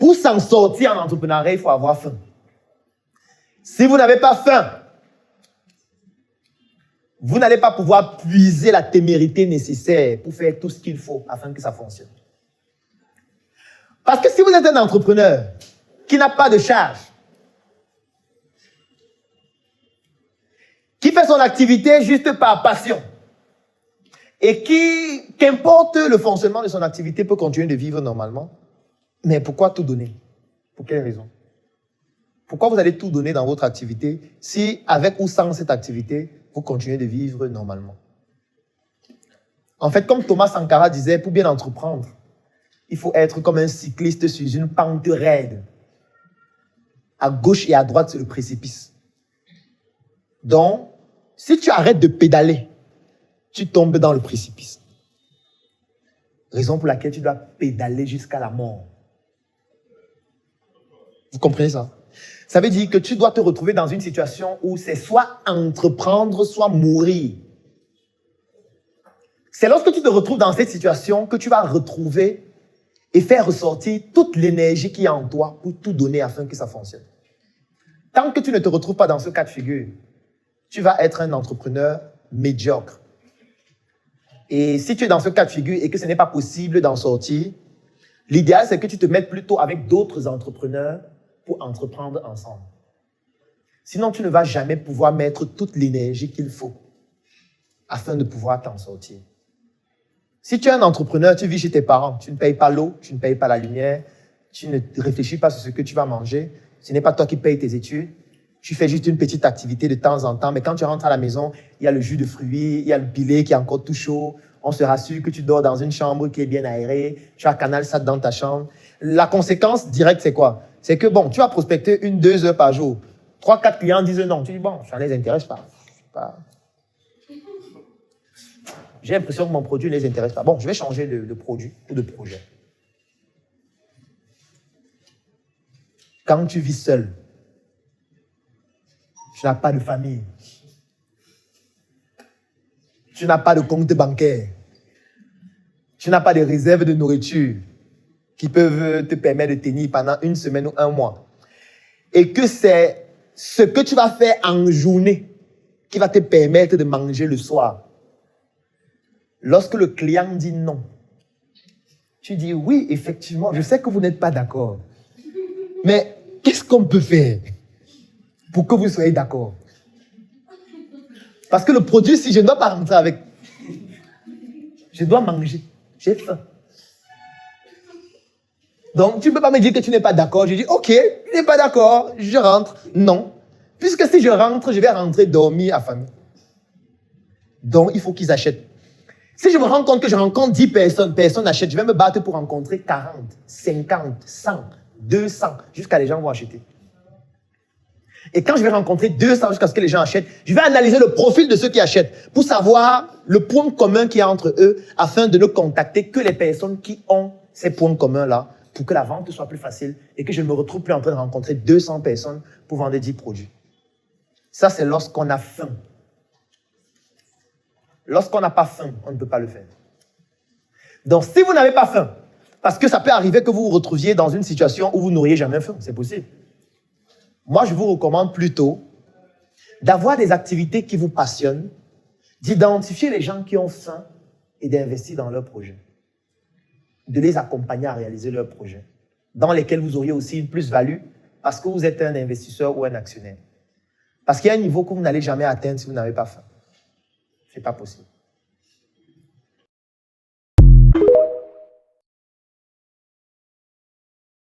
Pour s'en sortir en entrepreneuriat, il faut avoir faim. Si vous n'avez pas faim, vous n'allez pas pouvoir puiser la témérité nécessaire pour faire tout ce qu'il faut afin que ça fonctionne. Parce que si vous êtes un entrepreneur qui n'a pas de charge, qui fait son activité juste par passion, et qui, qu'importe le fonctionnement de son activité, peut continuer de vivre normalement, mais pourquoi tout donner? Pour quelle raison? Pourquoi vous allez tout donner dans votre activité si, avec ou sans cette activité, vous continuez de vivre normalement? En fait, comme Thomas Sankara disait, pour bien entreprendre, il faut être comme un cycliste sur une pente raide. À gauche et à droite, c'est le précipice. Donc, si tu arrêtes de pédaler, tu tombes dans le précipice. Raison pour laquelle tu dois pédaler jusqu'à la mort. Vous comprenez ça? Ça veut dire que tu dois te retrouver dans une situation où c'est soit entreprendre, soit mourir. C'est lorsque tu te retrouves dans cette situation que tu vas retrouver et faire ressortir toute l'énergie qu'il y a en toi pour tout donner afin que ça fonctionne. Tant que tu ne te retrouves pas dans ce cas de figure, tu vas être un entrepreneur médiocre. Et si tu es dans ce cas de figure et que ce n'est pas possible d'en sortir, l'idéal, c'est que tu te mettes plutôt avec d'autres entrepreneurs pour entreprendre ensemble. Sinon, tu ne vas jamais pouvoir mettre toute l'énergie qu'il faut afin de pouvoir t'en sortir. Si tu es un entrepreneur, tu vis chez tes parents, tu ne payes pas l'eau, tu ne payes pas la lumière, tu ne réfléchis pas sur ce que tu vas manger, ce n'est pas toi qui payes tes études, tu fais juste une petite activité de temps en temps, mais quand tu rentres à la maison, il y a le jus de fruits, il y a le billet qui est encore tout chaud, on se rassure que tu dors dans une chambre qui est bien aérée, tu as Canal Sat dans ta chambre. La conséquence directe, c'est quoi? C'est que bon, tu vas prospecter 1-2 heures par jour. 3-4 clients disent non. Tu dis bon, ça ne les intéresse pas. J'ai l'impression que mon produit ne les intéresse pas. Bon, je vais changer de produit ou de projet. Quand tu vis seul, tu n'as pas de famille. Tu n'as pas de compte bancaire. Tu n'as pas de réserve de nourriture qui peuvent te permettre de tenir pendant 1 semaine ou 1 mois. Et que c'est ce que tu vas faire en journée qui va te permettre de manger le soir. Lorsque le client dit non, tu dis oui, effectivement, je sais que vous n'êtes pas d'accord. Mais qu'est-ce qu'on peut faire pour que vous soyez d'accord? Parce que le produit, si je ne dois pas rentrer avec, je dois manger. J'ai faim. Donc, tu ne peux pas me dire que tu n'es pas d'accord. Je dis, ok, tu n'es pas d'accord, je rentre. Non. Puisque si je rentre, je vais rentrer dormir à famille. Donc, il faut qu'ils achètent. Si je me rends compte que je rencontre 10 personnes, personne n'achète, je vais me battre pour rencontrer 40, 50, 100, 200, jusqu'à les gens vont acheter. Et quand je vais rencontrer 200 jusqu'à ce que les gens achètent, je vais analyser le profil de ceux qui achètent pour savoir le point commun qu'il y a entre eux afin de ne contacter que les personnes qui ont ces points communs-là pour que la vente soit plus facile et que je ne me retrouve plus en train de rencontrer 200 personnes pour vendre 10 produits. Ça, c'est lorsqu'on a faim. Lorsqu'on n'a pas faim, on ne peut pas le faire. Donc, si vous n'avez pas faim, parce que ça peut arriver que vous vous retrouviez dans une situation où vous n'auriez jamais faim, c'est possible. Moi, je vous recommande plutôt d'avoir des activités qui vous passionnent, d'identifier les gens qui ont faim et d'investir dans leurs projets. De les accompagner à réaliser leurs projets, dans lesquels vous auriez aussi une plus-value parce que vous êtes un investisseur ou un actionnaire. Parce qu'il y a un niveau que vous n'allez jamais atteindre si vous n'avez pas faim. Ce n'est pas possible.